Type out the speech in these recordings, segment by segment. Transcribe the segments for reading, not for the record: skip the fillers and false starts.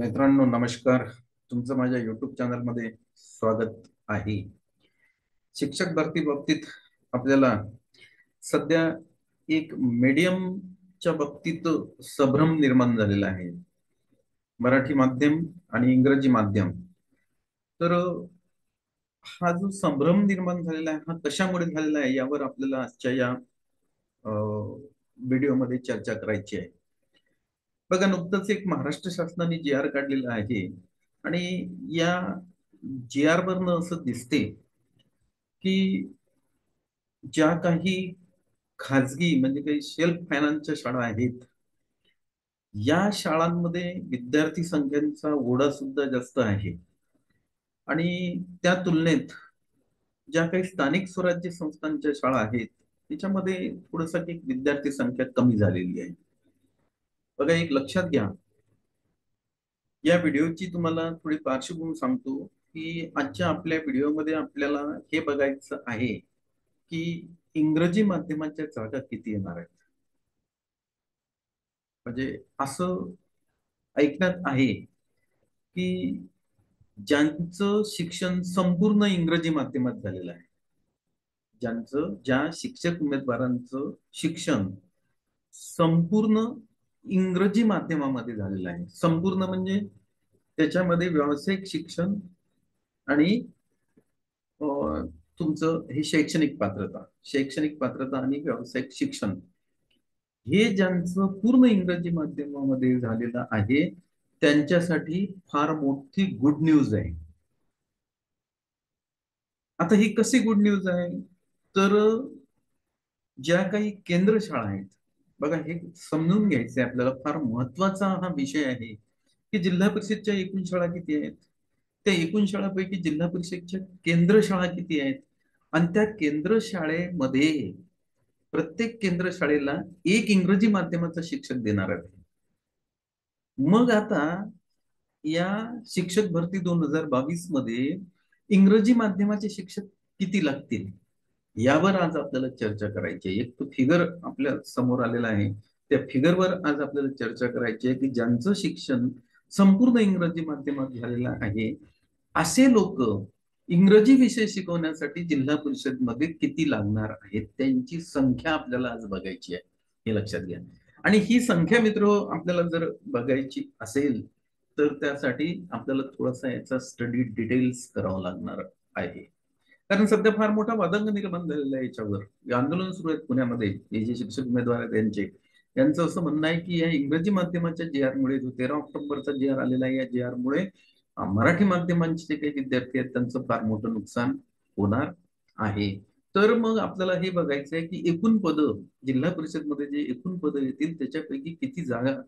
मित्रांनो नमस्कार. तुमचं माझ्या युट्यूब चॅनलमध्ये स्वागत आहे. शिक्षक भरती बाबतीत आपल्याला सध्या एक मीडियमच्या बाबतीत संभ्रम निर्माण झालेला आहे. मराठी माध्यम आणि इंग्रजी माध्यम. तर हा जो संभ्रम निर्माण झालेला आहे हा कशामुळे झालेला आहे यावर आपल्याला आजच्या या व्हिडिओमध्ये चर्चा करायची आहे. बघा, नुकतंच एक महाराष्ट्र शासनाने जी आर काढलेला आहे आणि या जी आर वरनं असं दिसते की ज्या काही खाजगी म्हणजे काही सेल्फ फायनान्सच्या शाळा आहेत या शाळांमध्ये विद्यार्थी संख्यांचा ओढा सुद्धा जास्त आहे आणि त्या तुलनेत ज्या काही स्थानिक स्वराज्य संस्थांच्या शाळा आहेत त्याच्यामध्ये थोडस एक विद्यार्थी संख्या कमी झालेली आहे. बघा, एक लक्षात घ्या, या व्हिडिओची तुम्हाला थोडी पार्श्वभूमी सांगतो की आजच्या आपल्या व्हिडिओमध्ये आपल्याला हे बघायचं आहे की इंग्रजी माध्यमाच्या जागा किती येणार आहेत. म्हणजे असं ऐकण्यात आहे की ज्यांचं शिक्षण संपूर्ण इंग्रजी माध्यमात झालेलं आहे, ज्या शिक्षक उमेदवारांचं शिक्षण संपूर्ण इंग्रजी माध्यमामध्ये झालेलं आहे, संपूर्ण म्हणजे त्याच्यामध्ये व्यावसायिक शिक्षण आणि तुमचं हे शैक्षणिक पात्रता आणि व्यावसायिक शिक्षण हे ज्यांचं पूर्ण इंग्रजी माध्यमामध्ये झालेलं आहे त्यांच्यासाठी फार मोठी गुड न्यूज आहे. आता ही कशी गुड न्यूज आहे, तर ज्या काही केंद्र शाळा आहेत, बघा हे समजून घ्यायचं आहे आपल्याला, फार महत्वाचा हा विषय आहे की जिल्हा परिषदच्या एकूण शाळा किती आहेत, त्या एकूण शाळापैकी जिल्हा परिषदच्या केंद्र शाळा किती आहेत आणि त्या केंद्र शाळेमध्ये प्रत्येक केंद्र शाळेला एक इंग्रजी माध्यमाचा शिक्षक देणार आहे. मग आता या शिक्षक भरती 2022 मध्ये इंग्रजी माध्यमाचे शिक्षक किती लागतील यावर आज आपल्याला चर्चा करायची आहे. एक तो फिगर आपल्या समोर आलेला आहे, त्या फिगरवर आज आपल्याला चर्चा करायची आहे की ज्यांचं शिक्षण संपूर्ण इंग्रजी माध्यमात झालेलं आहे असे लोक इंग्रजी विषय शिकवण्यासाठी जिल्हा परिषद मध्ये किती लागणार आहेत त्यांची संख्या आपल्याला आज बघायची आहे, हे लक्षात घ्या. आणि ही संख्या मित्र आपल्याला जर बघायची असेल तर त्यासाठी आपल्याला थोडासा याचा स्टडी डिटेल्स करावा लागणार आहे. कारण सध्या फार मोठा वादंग निर्माण झालेला आहे याच्यावर. आंदोलन सुरू आहेत पुण्यामध्ये, हे जे शिक्षक उमेदवार आहेत यांचं असं म्हणणं आहे की या इंग्रजी माध्यमाच्या जी आर मुळे, जो 13 ऑक्टोबरचा जी आर आलेला आहे, या जी आर मुळे मराठी माध्यमांचे जे काही विद्यार्थी आहेत त्यांचं फार मोठं नुकसान होणार आहे. तर मग आपल्याला हे बघायचं आहे की एकूण पद जिल्हा परिषदमध्ये जे एकूण पद येतील त्याच्यापैकी किती जागा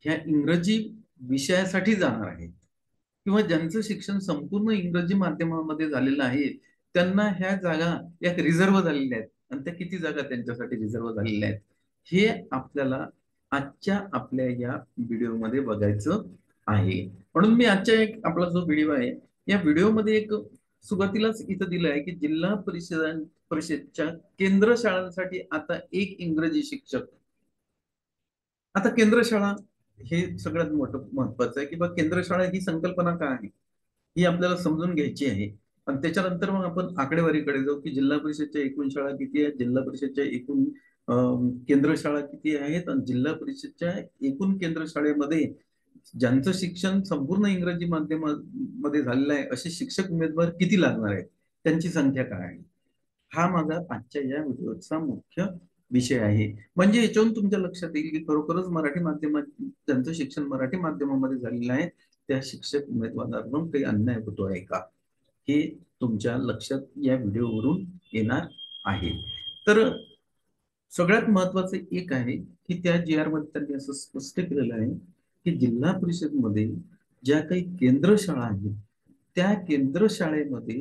ह्या इंग्रजी विषयासाठी जाणार आहेत किंवा ज्यांचं शिक्षण संपूर्ण इंग्रजी माध्यमामध्ये झालेलं आहे त्यांना ह्या जागा या रिझर्व झालेल्या आहेत आणि त्या किती जागा त्यांच्यासाठी रिझर्व झालेल्या आहेत हे आपल्याला आजच्या आपल्या या व्हिडिओमध्ये बघायचं आहे. म्हणून मी आजच्या एक आपला जो व्हिडिओ आहे या व्हिडिओमध्ये एक सुरुवातीलाच इथं दिलं आहे की जिल्हा परिषदच्या केंद्र शाळांसाठी आता एक इंग्रजी शिक्षक. आता केंद्र शाळा हे सगळ्यात मोठं महत्वाचं आहे की बा केंद्र शाळा ही संकल्पना काय आहे ही आपल्याला समजून घ्यायची आहे. आणि त्याच्यानंतर मग आपण आकडेवारीकडे जाऊ की जिल्हा परिषदच्या एकूण शाळा किती आहेत, जिल्हा परिषदच्या एकूण केंद्र शाळा किती आहेत आणि जिल्हा परिषदच्या एकूण केंद्र शाळेमध्ये ज्यांचं शिक्षण संपूर्ण इंग्रजी माध्यमामध्ये झालेलं आहे असे शिक्षक उमेदवार किती लागणार आहेत, त्यांची संख्या काय आहे, हा माझा आजच्या या व्हिडिओचा मुख्य विषय आहे. म्हणजे याच्यावरून तुमच्या लक्षात येईल की खरोखरच मराठी माध्यमात ज्यांचं शिक्षण मराठी माध्यमामध्ये झालेलं आहे त्या शिक्षक उमेदवारांवर काही अन्याय होतो आहे का हे तुमच्या लक्षात या व्हिडिओवरून येणार आहे. तर सगळ्यात महत्वाचं एक आहे की त्या जी आर मध्ये त्यांनी असं स्पष्ट केलेलं आहे की जिल्हा परिषदमध्ये ज्या काही केंद्र शाळा आहेत त्या केंद्र शाळेमध्ये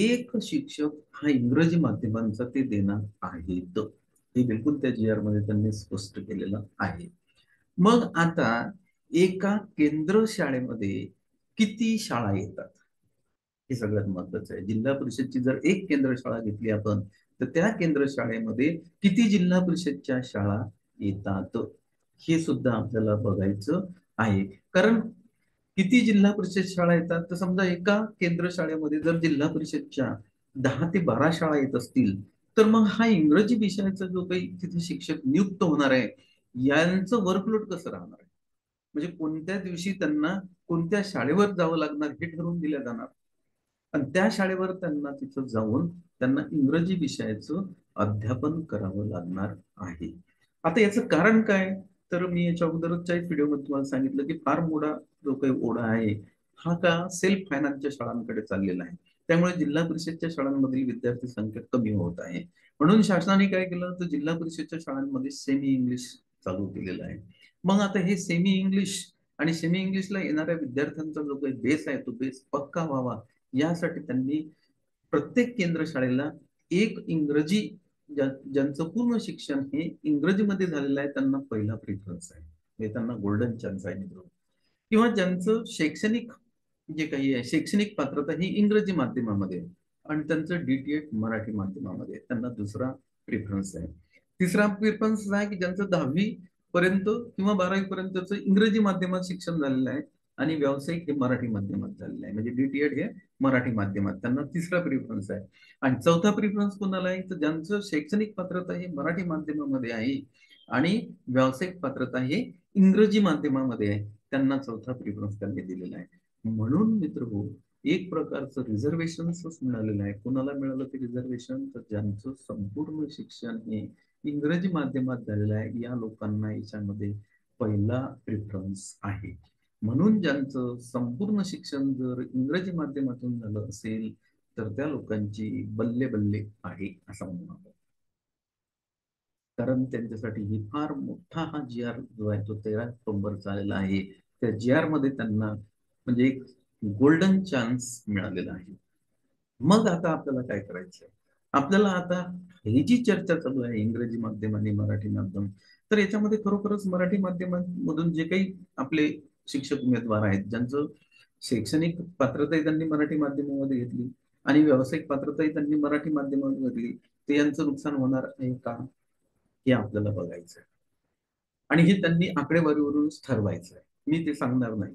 एक शिक्षक हा इंग्रजी माध्यमांचा ते देणार आहेत, हे बिलकुल त्या जी आर मध्ये त्यांनी स्पष्ट केलेलं आहे. मग आता एका केंद्र शाळेमध्ये किती शाळा येतात हे सगळ्यात महत्वाचं आहे. जिल्हा परिषदची जर एक केंद्र शाळा घेतली आपण तर त्या केंद्र शाळेमध्ये किती जिल्हा परिषदच्या शाळा येतात हे सुद्धा आपल्याला बघायचं आहे. कारण किती जिल्हा परिषद शाळा येतात? तर समजा एका केंद्र शाळेमध्ये जर जिल्हा परिषदच्या 10 ते 12 शाळा येत असतील, तर मग हा इंग्रजी विषयाचा जो काही तिथे शिक्षक नियुक्त होणार आहे, यांचं वर्कलोड कसं राहणार आहे? म्हणजे कोणत्या दिवशी त्यांना कोणत्या शाळेवर जावं लागणार हे ठरवून दिलं जाणार. आणि त्या शाळेवर त्यांना तिथं जाऊन त्यांना इंग्रजी विषयाचं अध्यापन करावं लागणार आहे. आता याचं कारण काय? तर मी याच्या अगोदरच्या व्हिडिओमध्ये तुम्हाला सांगितलं की फार मोठा जो काही ओढा आहे हा का सेल्फ फायनान्सच्या शाळांकडे चाललेला आहे. त्यामुळे जिल्हा परिषदच्या शाळांमधील विद्यार्थी संख्या कमी होत आहे. म्हणून शासनाने काय केलं तर जिल्हा परिषदच्या शाळांमध्ये सेमी इंग्लिश चालू केलेलं आहे. मग आता हे सेमी इंग्लिश आणि सेमी इंग्लिशला येणाऱ्या विद्यार्थ्यांचा जो काही बेस आहे तो बेस पक्का व्हावा यासाठी त्यांनी प्रत्येक केंद्र शाळेला एक इंग्रजी ज्यांचं पूर्ण शिक्षण हे इंग्रजीमध्ये झालेलं आहे त्यांना पहिला प्रिफरन्स आहे. हे त्यांना गोल्डन चान्स आहे मित्र. किंवा ज्यांचं शैक्षणिक जे काही आहे शैक्षणिक पात्रता ही इंग्रजी माध्यमामध्ये आहे आणि त्यांचं डीटीएड मराठी माध्यमामध्ये आहे, त्यांना दुसरा प्रिफरन्स आहे. तिसरा प्रिफरन्स आहे की ज्यांचं 10वी पर्यंत किंवा 12वी पर्यंतचं इंग्रजी माध्यमात शिक्षण झालेलं आहे आणि व्यावसायिक हे मराठी माध्यमात झालेलं आहे. म्हणजे डीटीएड हे मराठी माध्यमात त्यांना तिसरा प्रिफरन्स आहे. आणि चौथा प्रिफरन्स कोणाला आहे तर ज्यांचं शैक्षणिक पात्रता हे मराठी माध्यमामध्ये आहे आणि व्यावसायिक पात्रता हे इंग्रजी माध्यमामध्ये आहे, त्यांना चौथा प्रिफरन्स त्यांनी दिलेला आहे. म्हणून मित्र हो, एक प्रकारचं रिझर्वेशनच मिळालेलं आहे. कोणाला मिळालं ते रिझर्वेशन तर ज्यांचं संपूर्ण शिक्षण हे इंग्रजी माध्यमात झालेलं आहे या लोकांना याच्यामध्ये पहिला प्रिफरन्स आहे. म्हणून ज्यांचं संपूर्ण शिक्षण जर इंग्रजी माध्यमातून झालं असेल तर त्या लोकांची बल्ले बल्ले आहे असं म्हणून आपण. कारण त्यांच्यासाठी ही फार मोठा हा जी आर जो आहे तो 13 ऑक्टोबर आलेला आहे. त्या जी आर मध्ये त्यांना म्हणजे एक गोल्डन चान्स मिळालेला आहे. मग आता आपल्याला काय करायचंय? आपल्याला आता ही जी चर्चा चालू आहे इंग्रजी माध्यम आणि मराठी माध्यम, तर याच्यामध्ये खरोखरच मराठी माध्यमामधून जे काही आपले शिक्षक उमेदवार आहेत ज्यांचं शैक्षणिक पात्रताही त्यांनी मराठी माध्यमामध्ये घेतली आणि व्यावसायिक पात्रताही त्यांनी मराठी माध्यमामध्ये घेतली, ते यांचं नुकसान होणार आहे का हे आपल्याला बघायचं आहे. आणि हे त्यांनी आकडेवारीवरूनच ठरवायचं आहे. मी ते सांगणार नाही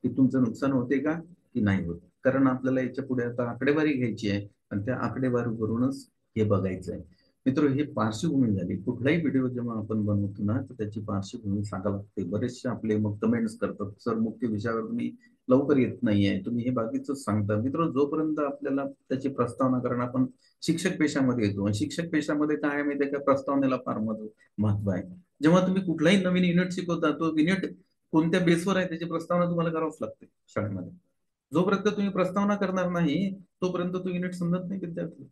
की तुमचं नुकसान होते का की नाही होत, कारण आपल्याला याच्या पुढे आता आकडेवारी घ्यायची आहे आणि त्या आकडेवारीवरूनच हे बघायचं आहे. मित्र हे पार्श्वभूमी झाली. कुठलाही व्हिडिओ जेव्हा आपण बनवतो ना तर त्याची पार्श्वभूमी सांगावी लागते. बरेचसे आपले मग कमेंट्स करतात सर मुख्य विषयावर तुम्ही लवकर येत नाहीये, तुम्ही हे बाकीच सांगता. मित्र जोपर्यंत आपल्याला त्याची प्रस्तावना कारण आपण शिक्षक पेशामध्ये येतो आणि शिक्षक पेशामध्ये काय माहितीये का प्रस्तावनेला फार महत्व आहे. जेव्हा तुम्ही कुठलाही नवीन युनिट शिकवता तो युनिट कोणत्या बेसवर आहे त्याची प्रस्तावना तुम्हाला करावंच लागते शाळेमध्ये. जोपर्यंत तुम्ही प्रस्तावना करणार नाही तोपर्यंत तो युनिट समजत नाही विद्यार्थी.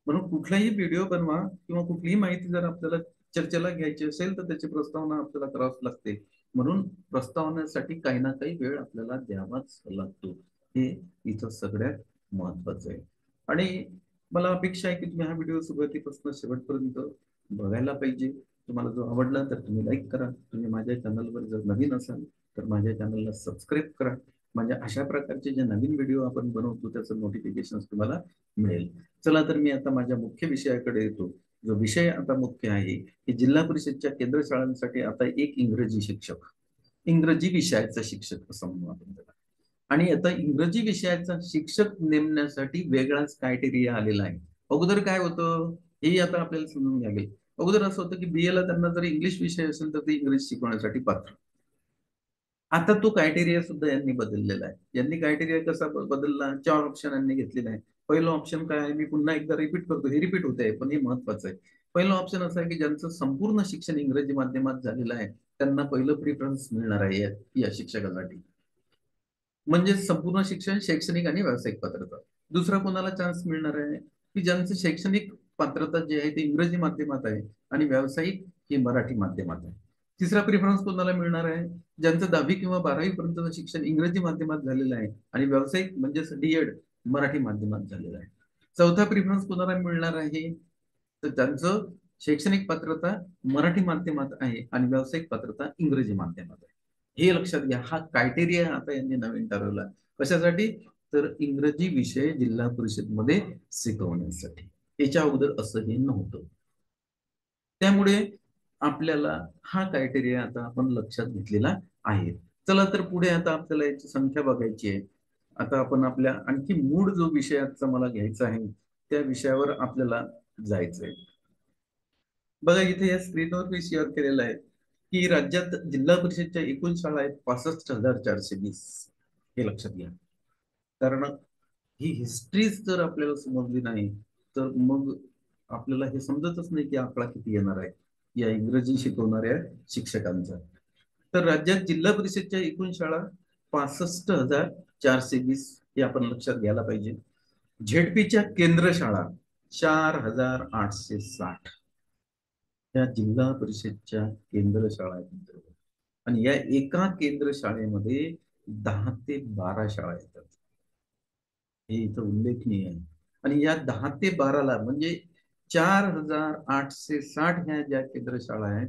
म्हणून कुठलाही व्हिडिओ बनवा किंवा कुठलीही माहिती जर आपल्याला चर्चेला घ्यायची असेल तर त्याची प्रस्तावना आपल्याला करावंच लागते. म्हणून प्रस्तावनेसाठी काही ना काही वेळ आपल्याला द्यावाच लागतो. हे इथं सगळ्यात महत्वाचं आहे. आणि मला अपेक्षा आहे की तुम्ही हा व्हिडिओ सुरुवातीपासून शेवटपर्यंत बघायला पाहिजे. तुम्हाला जो आवडला तर तुम्ही लाईक करा. तुम्ही माझ्या चॅनलवर जर नवीन असाल तर माझ्या चॅनलला सबस्क्राईब करा. म्हणजे अशा प्रकारचे जे नवीन व्हिडिओ आपण बनवतो त्याचं नोटिफिकेशन तुम्हाला मिळेल. चला तर मी आता माझ्या मुख्य विषयाकडे येतो. जो विषय आता मुख्य आहे की जिल्हा परिषदच्या केंद्र शाळांसाठी आता एक इंग्रजी शिक्षक, इंग्रजी विषयाचा शिक्षक असं म्हणू आपण त्याला. आणि आता इंग्रजी विषयाचा शिक्षक नेमण्यासाठी वेगळाच क्रायटेरिया आलेला आहे. अगोदर काय होतं हे आता आपल्याला समजून घ्यावे. अगोदर असं होतं की बीए ला त्यांना जर इंग्लिश विषय असेल तर ते इंग्लिश शिकवण्यासाठी पात्र. आता तो क्रायटेरिया सुद्धा यांनी बदललेला आहे. यांनी क्रायटेरिया कसा बदलला? 4 ऑप्शन यांनी घेतलेला आहे. पहिलं ऑप्शन काय आहे? मी पुन्हा एकदा रिपीट करतो. हे रिपीट होत आहे पण हे महत्वाचं आहे. पहिलं ऑप्शन असं आहे की ज्यांचं संपूर्ण शिक्षण इंग्रजी माध्यमात झालेलं आहे त्यांना पहिलं प्रिफरन्स मिळणार आहे या शिक्षकासाठी. म्हणजे संपूर्ण शिक्षण शैक्षणिक आणि व्यावसायिक पात्रता. दुसरा कोणाला चान्स मिळणार आहे की ज्यांचं शैक्षणिक पात्रता जे आहे ते इंग्रजी माध्यमात आहे आणि व्यावसायिक हे मराठी माध्यमात आहे. तिसरा प्रिफरन्स कोणाला मिळणार आहे ज्यांचं 10वी किंवा 12वी पर्यंतचं शिक्षण इंग्रजी माध्यमात झालेलं आहे आणि व्यावसायिक म्हणजे डीएड मराठी माध्यमात झालेलं आहे. चौथा प्रिफरन्स कोणाला मिळणार आहे तर त्यांचं शैक्षणिक पात्रता मराठी माध्यमात आहे आणि व्यावसायिक पात्रता इंग्रजी माध्यमात आहे. हे लक्षात घ्या. हा क्रायटेरिया आता यांनी नवीन ठरवला. कशासाठी? तर इंग्रजी विषय जिल्हा परिषदमध्ये शिकवण्यासाठी. याच्या अगोदर असं हे नव्हतं. त्यामुळे आपल्याला हा क्रायटेरिया आता आपण लक्षात घेतलेला आहे. चला तर पुढे आता आपल्याला याची संख्या बघायची आहे. आता आपण आपल्या आणखी मूळ जो विषयाचा मला घ्यायचा आहे त्या विषयावर आपल्याला जायचंय. बघा इथे या स्क्रीनवर मी शेअर केलेलं आहे की राज्यात जिल्हा परिषदच्या एकूण शाळा आहेत 65,420. हे लक्षात घ्या. कारण ही हिस्ट्रीच जर आपल्याला समजली नाही तर मग आपल्याला हे समजतच नाही की आकडा किती येणार आहे या इंग्रजी शिकवणाऱ्या शिक्षकांचा. तर राज्यात जिल्हा परिषदच्या एकूण शाळा 65,420 हे आपण लक्षात घ्यायला पाहिजे. झेडपीच्या केंद्र शाळा 4,860 या जिल्हा परिषदच्या केंद्र शाळा आहेत. आणि या एका केंद्र शाळेमध्ये 10 ते 12 शाळा येतात. हे इथं उल्लेखनीय आहे. आणि या 10 ते 12ला म्हणजे 4,860 ह्या ज्या केंद्र शाळा आहेत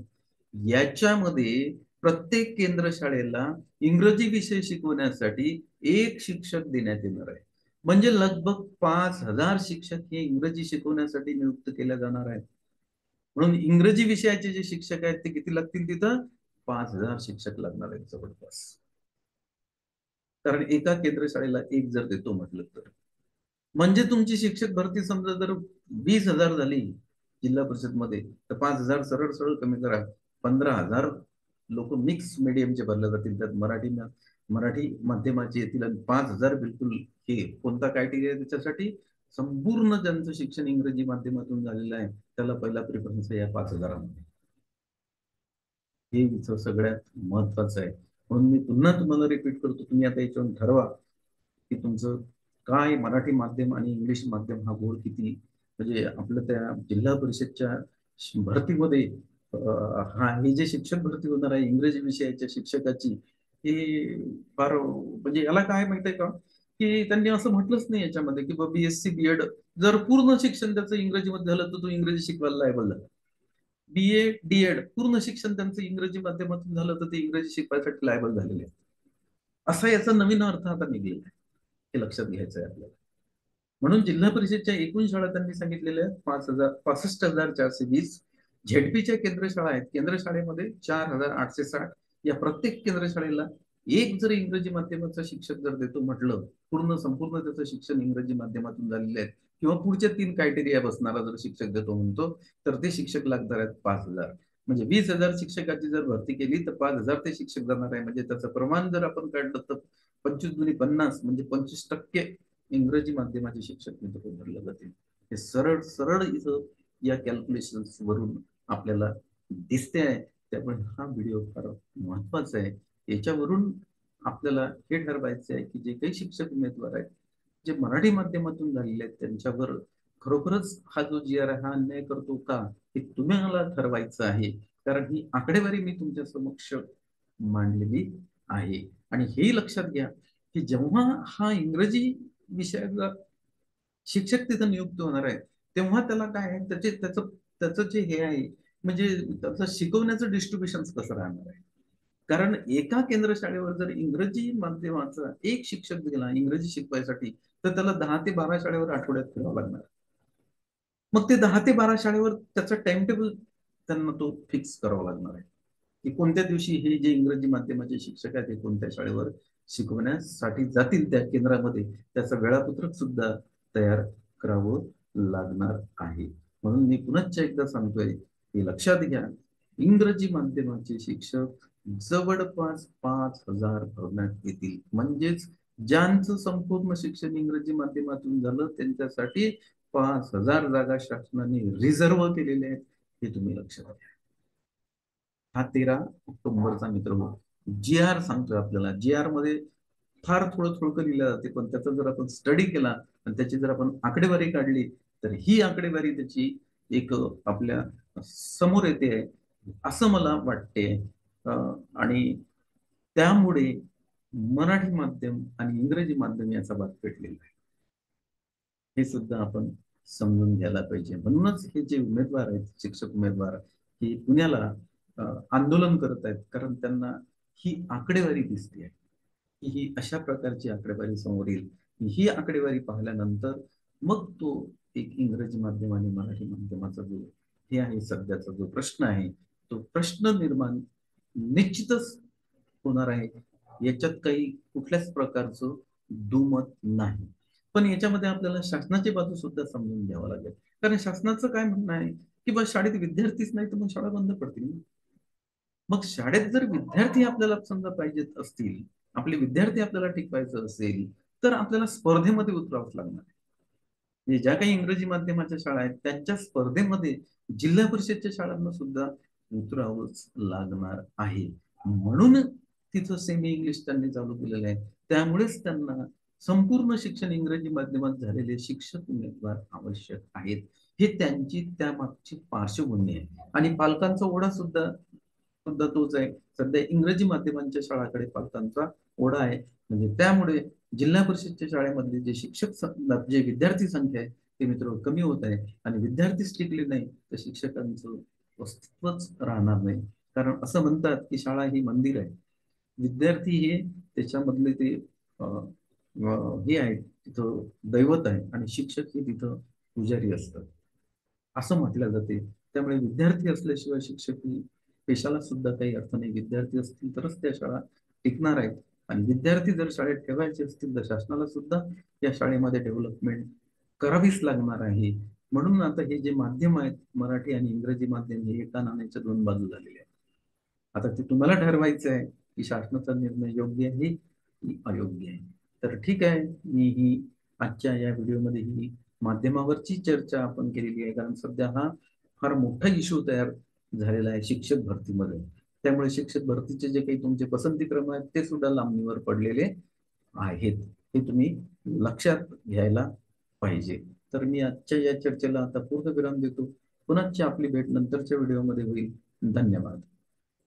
याच्यामध्ये प्रत्येक केंद्र शाळेला इंग्रजी विषय शिकवण्यासाठी एक शिक्षक देण्यात येणार आहे. म्हणजे लगभग 5,000 शिक्षक हे इंग्रजी शिकवण्यासाठी नियुक्त केले जाणार आहेत. म्हणून इंग्रजी विषयाचे जे शिक्षक आहेत ते किती लागतील तिथं? 5,000 शिक्षक लागणार आहेत जवळपास. कारण एका केंद्र शाळेला एक जर देतो म्हटलं तर म्हणजे तुमची शिक्षक भरती समजा जर 20,000 झाली जिल्हा परिषद मध्ये तर 5,000 सरळ सरळ कमी करा. 15,000 लोक मिक्स मीडियमचे भरले जातील. त्यात मराठी माध्यमाचे येतील आणि 5,000 बिलकुल हे कोणता क्रायटेरिया त्याच्यासाठी? संपूर्ण ज्यांचं शिक्षण इंग्रजी माध्यमातून झालेलं आहे त्याला पहिला प्रेफरन्स आहे या 5,000मध्ये. हे इथं सगळ्यात महत्वाचं आहे. म्हणून मी पुन्हा तुम्हाला रिपीट करतो, तुम्ही आता याच्यावर ठरवा की तुमचं काय मराठी माध्यम आणि इंग्लिश माध्यम हा गोळ किती. म्हणजे आपलं त्या जिल्हा परिषदच्या भरतीमध्ये हा हे जे शिक्षक भरती होणार आहे इंग्रजी विषयाच्या शिक्षकाची हे फार म्हणजे याला काय माहित आहे का की त्यांनी असं म्हटलंच नाही याच्यामध्ये की BSc BEd जर पूर्ण शिक्षण त्याचं इंग्रजीमध्ये झालं तर तो इंग्रजी शिकवायला लायबल झाला. BA DEd पूर्ण शिक्षण त्यांचं इंग्रजी माध्यमातून झालं तर ते इंग्रजी शिकवायसाठी लायबल झालेले. असा याचा नवीन अर्थ आता निघेल. हे लक्षात घ्यायचं आहे आपल्याला. म्हणून जिल्हा परिषदच्या एकूण शाळा त्यांनी सांगितलेल्या आहेत 65,420. झेडपीच्या केंद्र शाळा आहेत. केंद्र शाळेमध्ये 4,860. या प्रत्येक केंद्र शाळेला एक जर इंग्रजी माध्यमाचा शिक्षक जर देतो म्हटलं, पूर्ण संपूर्ण त्याचं शिक्षण इंग्रजी माध्यमातून झालेले आहेत किंवा पुढच्या 3 क्रायटेरिया बसणारा जर शिक्षक देतो म्हणतो तर ते शिक्षक लागणार आहेत 5,000. म्हणजे 20,000 शिक्षकाची जर भरती केली तर 5,000 ते शिक्षक जाणार आहे. म्हणजे त्याचं प्रमाण जर आपण काढलं तर 25 × 50 म्हणजे 25% इंग्रजी माध्यमाचे शिक्षक इथं भरले जातील. हे सरळ सरळ इथं या कॅल्क्युलेशन वरून आपल्याला दिसते आहे. त्यामुळे हा व्हिडिओ फार महत्वाचा आहे. याच्यावरून आपल्याला हे ठरवायचं आहे की जे काही शिक्षक उमेदवार आहेत जे मराठी माध्यमातून झालेले आहेत त्यांच्यावर खरोखरच हा जो GR आहे हा अन्याय करतो का हे तुम्हाला ठरवायचं आहे. कारण ही आकडेवारी मी तुमच्या समक्ष मांडलेली आहे. आणि हे लक्षात घ्या की जेव्हा हा इंग्रजी विषयाचा शिक्षक तिथं नियुक्त होणार आहे तेव्हा त्याला काय आहे त्याचं त्याचं जे हे आहे म्हणजे त्याचं शिकवण्याचं डिस्ट्रीब्युशन कसं राहणार आहे. कारण एका केंद्र शाळेवर जर इंग्रजी माध्यमाचा एक शिक्षक दिला इंग्रजी शिकवायसाठी तर त्याला 10 ते 12 शाळेवर आठवड्यात फिरावं लागणार. मग ते 10 ते 12 शाळेवर त्याचा टाइम टेबल त्यांना तो फिक्स करावा लागणार आहे की कोणत्या दिवशी हे जे इंग्रजी माध्यमाचे शिक्षक आहेत ते कोणत्या शाळेवर शिकवण्यासाठी जातील त्या केंद्रामध्ये त्याचं वेळापत्रक सुद्धा तयार करावं लागणार आहे. म्हणून मी पुनश्च एकदा सांगतोय की लक्षात घ्या इंग्रजी माध्यमाचे शिक्षक जवळपास 5,000 भरण्यात येतील. म्हणजेच ज्यांचं संपूर्ण शिक्षण इंग्रजी माध्यमातून झालं त्यांच्यासाठी 5,000 जागा शासनाने रिझर्व केलेल्या आहेत. हे तुम्ही लक्षात घ्या. हा 13 ऑक्टोबरचा मित्र हो GR सांगतोय आपल्याला. GR मध्ये फार थोडं थोडं लिहिलं जाते पण त्याचा जर आपण स्टडी केला आणि त्याची जर आपण आकडेवारी काढली तर ही आकडेवारी त्याची एक आपल्या समोर येते असं मला वाटते. आणि त्यामुळे मराठी माध्यम आणि इंग्रजी माध्यम याचा भाग पेटलेला आहे. हे सुद्धा आपण समजून घ्यायला पाहिजे. म्हणूनच हे जे उमेदवार आहेत शिक्षक उमेदवार हे पुण्याला आंदोलन करत आहेत कारण त्यांना ही आकडेवारी दिसते की ही अशा प्रकारची आकडेवारी समोर येईल. ही आकडेवारी पाहिल्यानंतर मग तो एक इंग्रजी माध्यम आणि मराठी माध्यमाचा जो हे आहे सध्याचा जो प्रश्न आहे तो प्रश्न निर्माण निश्चितच होणार आहे. याच्यात काही कुठल्याच प्रकारचं दुमत नाही. पण याच्यामध्ये आपल्याला शासनाची बाजू सुद्धा समजून घ्यावं लागेल. कारण शासनाचं काय म्हणणं आहे की बस शाळेत विद्यार्थीच नाही तर मग शाळा बंद पडतील. मग शाळेत जर विद्यार्थी आपल्याला समजा पाहिजेत असतील, आपले विद्यार्थी आपल्याला टिकवायचं असेल, तर आपल्याला स्पर्धेमध्ये उतरावंच लागणार. म्हणजे ज्या काही इंग्रजी माध्यमाच्या शाळा आहेत त्यांच्या स्पर्धेमध्ये जिल्हा परिषदच्या शाळांना सुद्धा उतरावंच लागणार आहे. म्हणून तिथं सेमी इंग्लिश त्यांनी चालू केलेलं आहे. त्यामुळेच त्यांना संपूर्ण शिक्षण इंग्रजी माध्यमात झालेले शिक्षक उमेदवार आवश्यक आहेत. हे त्यांची त्यामागची पार्श्वभूमी आहे. आणि पालकांचा ओढा सुद्धा सुद्धा तोच आहे. सध्या इंग्रजी माध्यमांच्या शाळाकडे पालकांचा ओढा आहे. म्हणजे त्यामुळे जिल्हा परिषदच्या शाळेमधले जे जे विद्यार्थी संख्या आहे ते मित्र कमी होत आहे. आणि विद्यार्थीच टिकले नाही तर शिक्षकांचं अस्तित्वच राहणार नाही. कारण असं म्हणतात की शाळा ही मंदिर आहे. विद्यार्थी हे त्याच्यामधले ते हे आहेत, तिथं दैवत आहे. आणि शिक्षक हे तिथं पुजारी असतात असं म्हटलं जाते. त्यामुळे विद्यार्थी असल्याशिवाय शिक्षक ही पेशाला सुद्धा काही अर्थ नाही. विद्यार्थी असतील तरच त्या शाळा टिकणार आहेत. आणि विद्यार्थी जर शाळेत ठेवायचे असतील तर शासनाला सुद्धा या शाळेमध्ये डेव्हलपमेंट करावीच लागणार आहे. म्हणून आता हे जे माध्यम आहेत, मराठी आणि इंग्रजी माध्यम, हे एका नाण्याच्या दोन बाजू झालेले आहेत. आता ते तुम्हाला ठरवायचं आहे की शासनाचा निर्णय योग्य आहे की अयोग्य आहे. तर ठीक आहे, मी ही आजच्या या व्हिडिओमध्ये ही माध्यमावरची चर्चा आपण केलेली आहे. कारण सध्या हा फार मोठा इश्यू तयार झालेला आहे शिक्षक भरतीमध्ये. त्यामुळे शिक्षक भरतीचे जे काही तुमचे पसंतीक्रम आहेत ते सुद्धा लांबणीवर पडलेले आहेत. हे तुम्ही लक्षात घ्यायला पाहिजे. तर मी आजच्या या चर्चेला आता पूर्णविराम देतो. पुन्हा आपली भेट नंतरच्या व्हिडिओमध्ये होईल. धन्यवाद.